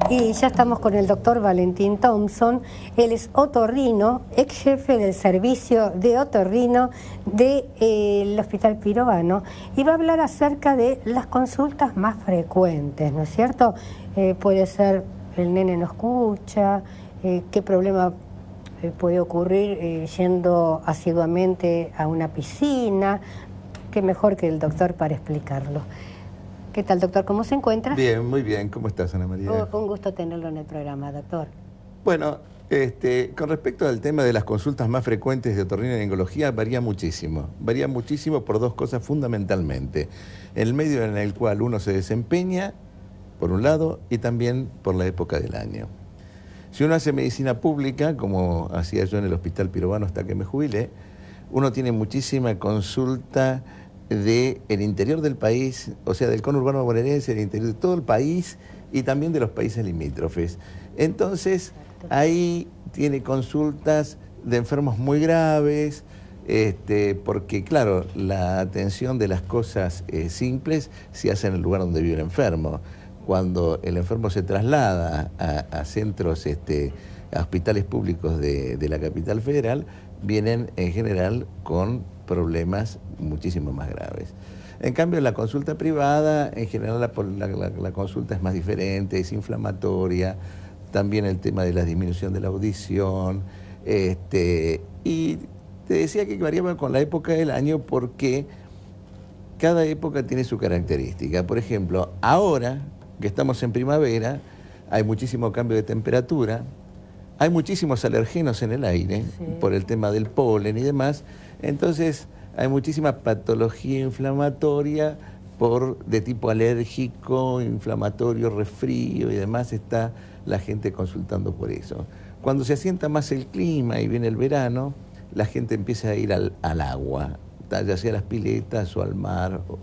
Y ya estamos con el doctor Valentín Thompson. Él es otorrino, ex jefe del servicio de otorrino del Hospital Pirovano, y va a hablar acerca de las consultas más frecuentes, ¿no es cierto? Puede ser el nene no escucha, qué problema puede ocurrir yendo asiduamente a una piscina. Qué mejor que el doctor para explicarlo. ¿Qué tal, doctor? ¿Cómo se encuentra? Bien, muy bien. ¿Cómo estás, Ana María? Un gusto tenerlo en el programa, doctor. Bueno, con respecto al tema de las consultas más frecuentes de otorrinolaringología, varía muchísimo. Varía muchísimo por dos cosas fundamentalmente. El medio en el cual uno se desempeña, por un lado, y también por la época del año. Si uno hace medicina pública, como hacía yo en el Hospital Pirovano hasta que me jubilé, uno tiene muchísima consulta del interior del país, o sea, del conurbano bonaerense, del interior de todo el país y también de los países limítrofes. Entonces, ahí tiene consultas de enfermos muy graves, porque, claro, la atención de las cosas simples se hace en el lugar donde vive el enfermo. Cuando el enfermo se traslada a centros, a hospitales públicos de la capital federal, vienen en general con problemas muchísimo más graves. En cambio, en la consulta privada, en general la consulta es más diferente, es inflamatoria, también el tema de la disminución de la audición, y te decía que variaba con la época del año porque cada época tiene su característica. Por ejemplo, ahora que estamos en primavera, hay muchísimo cambio de temperatura, hay muchísimos alergenos en el aire, sí, por el tema del polen y demás. Entonces, hay muchísima patología inflamatoria de tipo alérgico, inflamatorio, resfrío y demás. Está la gente consultando por eso. Cuando se asienta más el clima y viene el verano, la gente empieza a ir al agua, ya sea a las piletas o al mar o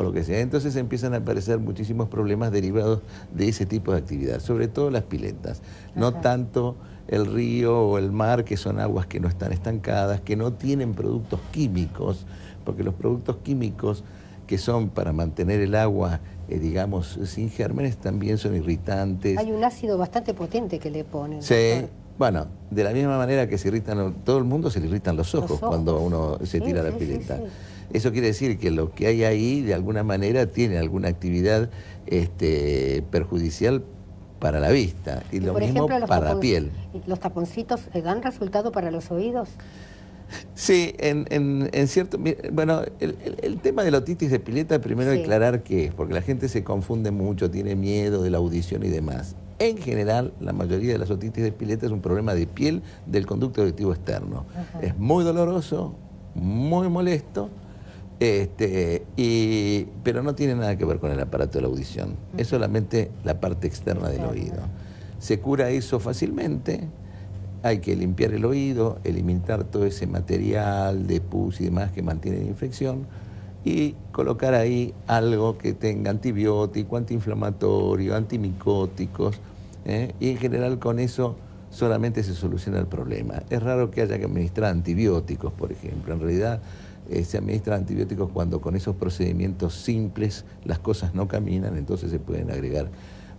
lo que sea. Entonces empiezan a aparecer muchísimos problemas derivados de ese tipo de actividad, sobre todo las piletas. Ajá. No tanto el río o el mar, que son aguas que no están estancadas, que no tienen productos químicos, porque los productos químicos que son para mantener el agua, digamos, sin gérmenes, también son irritantes. Hay un ácido bastante potente que le ponen. Sí, doctor. Bueno, de la misma manera que se irritan, todo el mundo se le irritan los ojos cuando uno se tira la pileta. Sí. Eso quiere decir que lo que hay ahí, de alguna manera, tiene alguna actividad perjudicial para la vista, y lo mismo para la piel. ¿Los taponcitos dan resultado para los oídos? Sí, en cierto... Bueno, el tema de la otitis de pileta, primero sí, aclarar qué es, porque la gente se confunde mucho, tiene miedo de la audición y demás. En general, la mayoría de las otitis de pileta es un problema de piel del conducto auditivo externo. Ajá. Es muy doloroso, muy molesto, pero no tiene nada que ver con el aparato de la audición. Es solamente la parte externa del oído. Se cura eso fácilmente. Hay que limpiar el oído, eliminar todo ese material de pus y demás que mantiene la infección y colocar ahí algo que tenga antibiótico, antiinflamatorio, antimicóticos, y en general con eso solamente se soluciona el problema. Es raro que haya que administrar antibióticos, por ejemplo. En realidad se administran antibióticos cuando con esos procedimientos simples las cosas no caminan, entonces se pueden agregar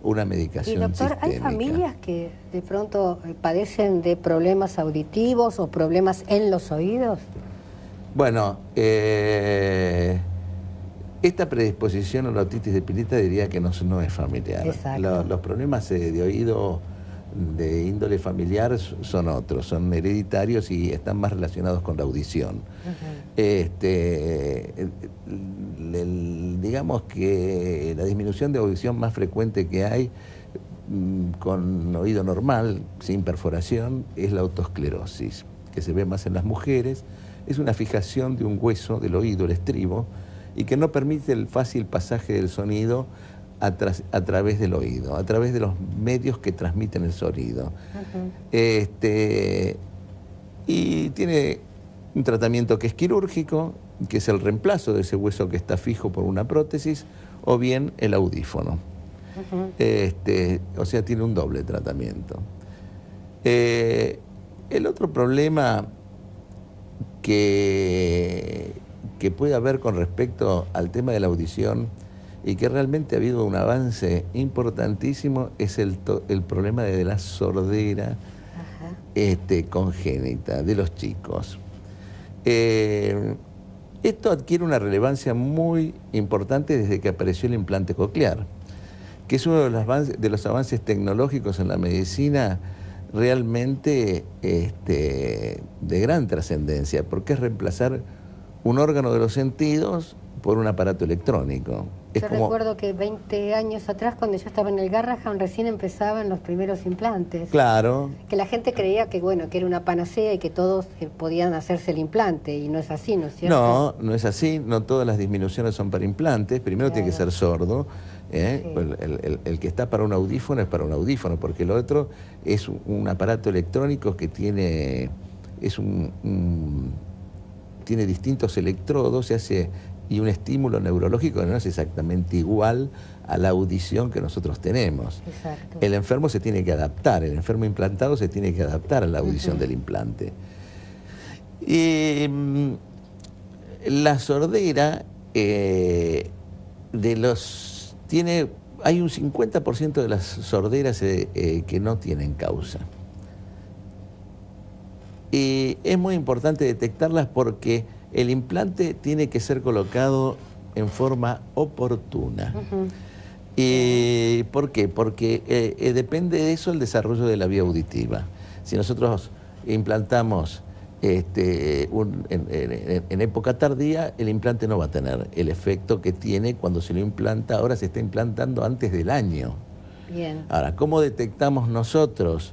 una medicación. Y doctor, sistémica. ¿Hay familias que de pronto padecen de problemas auditivos o problemas en los oídos? Bueno, esta predisposición a la otitis de pileta diría que no es familiar. Los problemas de oído de índole familiar son otros, son hereditarios y están más relacionados con la audición. Digamos que la disminución de audición más frecuente que hay con oído normal, sin perforación, es la otosclerosis, que se ve más en las mujeres. Es una fijación de un hueso del oído, el estribo, y que no permite el fácil pasaje del sonido a través del oído, a través de los medios que transmiten el sonido. Y tiene un tratamiento que es quirúrgico, que es el reemplazo de ese hueso que está fijo por una prótesis, o bien el audífono. O sea, tiene un doble tratamiento. El otro problema que puede haber con respecto al tema de la audición y que realmente ha habido un avance importantísimo es el problema de la sordera congénita de los chicos. Esto adquiere una relevancia muy importante desde que apareció el implante coclear, que es uno de los avances tecnológicos en la medicina realmente de gran trascendencia, porque es reemplazar un órgano de los sentidos por un aparato electrónico. Yo recuerdo que 20 años atrás, cuando yo estaba en el Garrahan, recién empezaban los primeros implantes. Claro. Que la gente creía que, bueno, que era una panacea y que todos podían hacerse el implante, y no es así, ¿no es cierto? No, no es así, no todas las disminuciones son para implantes. Primero tiene que ser sordo. Sí. El que está para un audífono es para un audífono, porque el otro es un aparato electrónico que tiene, tiene distintos electrodos, y un estímulo neurológico que no es exactamente igual a la audición que nosotros tenemos. Exacto. El enfermo se tiene que adaptar, el enfermo implantado se tiene que adaptar a la audición del implante. Y la sordera hay un 50% de las sorderas que no tienen causa. Y es muy importante detectarlas porque el implante tiene que ser colocado en forma oportuna. ¿Y por qué? Porque depende de eso el desarrollo de la vía auditiva. Si nosotros implantamos en época tardía, el implante no va a tener el efecto que tiene cuando se lo implanta. Ahora se está implantando antes del año. Bien. Ahora, ¿cómo detectamos nosotros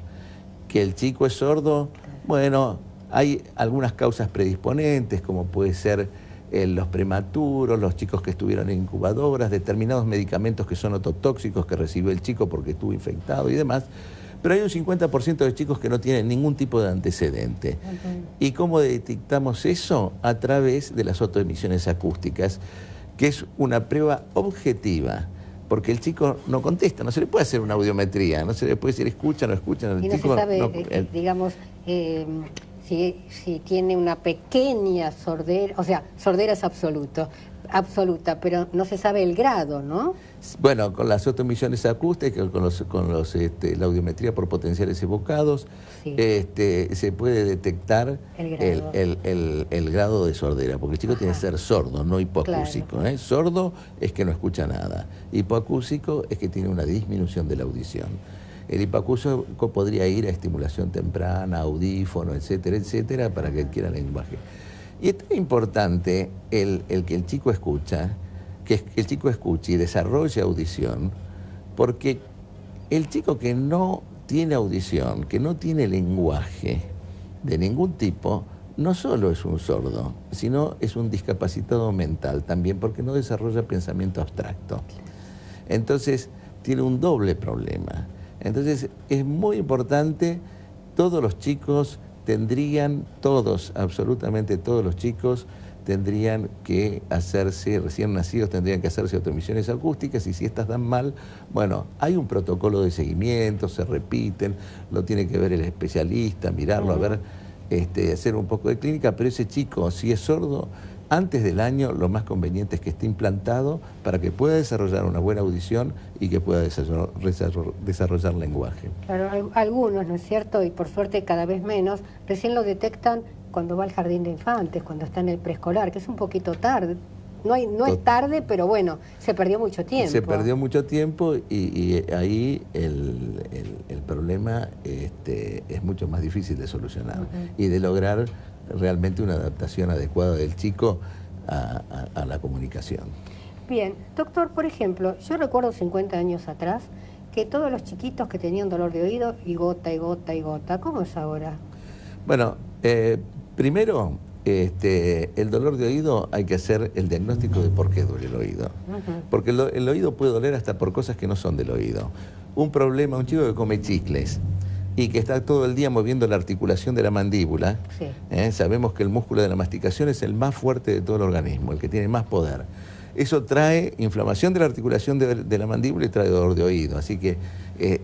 que el chico es sordo? Bueno, hay algunas causas predisponentes, como puede ser los prematuros, los chicos que estuvieron en incubadoras, determinados medicamentos que son ototóxicos que recibió el chico porque estuvo infectado y demás. Pero hay un 50% de chicos que no tienen ningún tipo de antecedente. ¿Y cómo detectamos eso? A través de las otoemisiones acústicas, que es una prueba objetiva. Porque el chico no contesta, no se le puede hacer una audiometría, no se le puede decir escucha, no escucha. Y no se sabe, digamos, si tiene una pequeña sordera, o sea, sordera es absoluta, pero no se sabe el grado, ¿no? Bueno, con las otoemisiones acústicas, con la audiometría por potenciales evocados, sí, se puede detectar el grado de sordera, porque el chico tiene que ser sordo, no hipoacúsico. Claro. Sordo es que no escucha nada, hipoacúsico es que tiene una disminución de la audición. El hipoacúsico podría ir a estimulación temprana, audífono, etcétera, etcétera, para que adquiera el lenguaje. Y es tan importante el que el chico escucha, que el chico escuche y desarrolle audición, porque el chico que no tiene audición, que no tiene lenguaje de ningún tipo, no solo es un sordo, sino es un discapacitado mental también, porque no desarrolla pensamiento abstracto. Entonces, tiene un doble problema. Entonces, es muy importante, todos los chicos absolutamente todos los chicos, tendrían que hacerse, recién nacidos tendrían que hacerse otoemisiones acústicas, y si estas dan mal, bueno, hay un protocolo de seguimiento, se repiten, lo tiene que ver el especialista, mirarlo, a ver, hacer un poco de clínica, pero ese chico, si es sordo, antes del año lo más conveniente es que esté implantado para que pueda desarrollar una buena audición y que pueda desarrollar lenguaje. Claro, algunos, ¿no es cierto? Y por suerte cada vez menos, recién lo detectan cuando va al jardín de infantes, cuando está en el preescolar, que es un poquito tarde. No es tarde, pero bueno, se perdió mucho tiempo. Se perdió mucho tiempo y ahí el problema es mucho más difícil de solucionar y de lograr realmente una adaptación adecuada del chico a la comunicación. Bien, doctor, por ejemplo, yo recuerdo 50 años atrás que todos los chiquitos que tenían dolor de oído, y gota, y gota, y gota, ¿cómo es ahora? Bueno, primero, el dolor de oído hay que hacer el diagnóstico de por qué duele el oído. Porque el oído puede doler hasta por cosas que no son del oído. Un chico que come chicles y que está todo el día moviendo la articulación de la mandíbula, sí, sabemos que el músculo de la masticación es el más fuerte de todo el organismo, el que tiene más poder. Eso trae inflamación de la articulación de la mandíbula y trae dolor de oído. Así que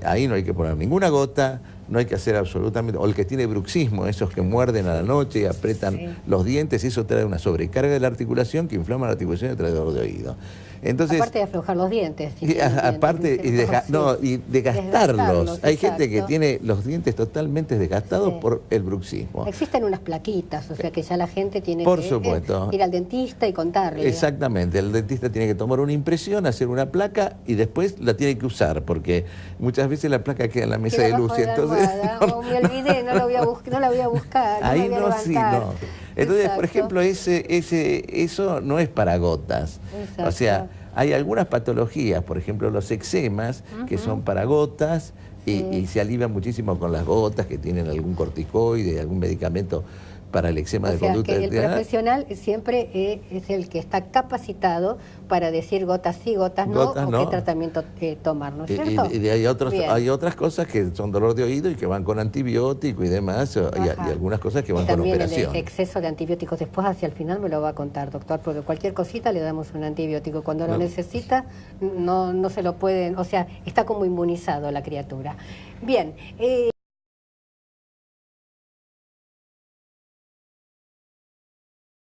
ahí no hay que poner ninguna gota, no hay que hacer absolutamente... O el que tiene bruxismo, esos que muerden a la noche y apretan los dientes, eso trae una sobrecarga de la articulación que inflama la articulación y trae dolor de oído. Entonces, aparte de aflojar los dientes. Aparte y de gastarlos. Hay gente que exacto. tiene los dientes totalmente desgastados por el bruxismo. Existen unas plaquitas, o sea que ya la gente tiene Por que supuesto. Ir al dentista y contarle. Exactamente, el dentista tiene que tomar una impresión, hacer una placa y después la tiene que usar, porque muchas veces la placa queda en la mesa de luz y entonces... Me olvidé, no la voy a buscar. Ahí no, sí, no. Entonces, Exacto. por ejemplo, eso no es para gotas. Exacto. O sea, hay algunas patologías, por ejemplo, los eczemas, que son para gotas y se alivian muchísimo con las gotas, que tienen algún corticoide, algún medicamento para el eczema de conducta. O sea, que el profesional siempre es el que está capacitado para decir gotas sí, gotas no, qué tratamiento tomar, ¿no es cierto? Y hay otras cosas que son dolor de oído y que van con antibiótico y demás, y algunas cosas que van con operación. También el exceso de antibióticos, después hacia el final me lo va a contar, doctor, porque cualquier cosita le damos un antibiótico. Cuando lo necesita, no se lo pueden, o sea, está como inmunizado la criatura. Bien.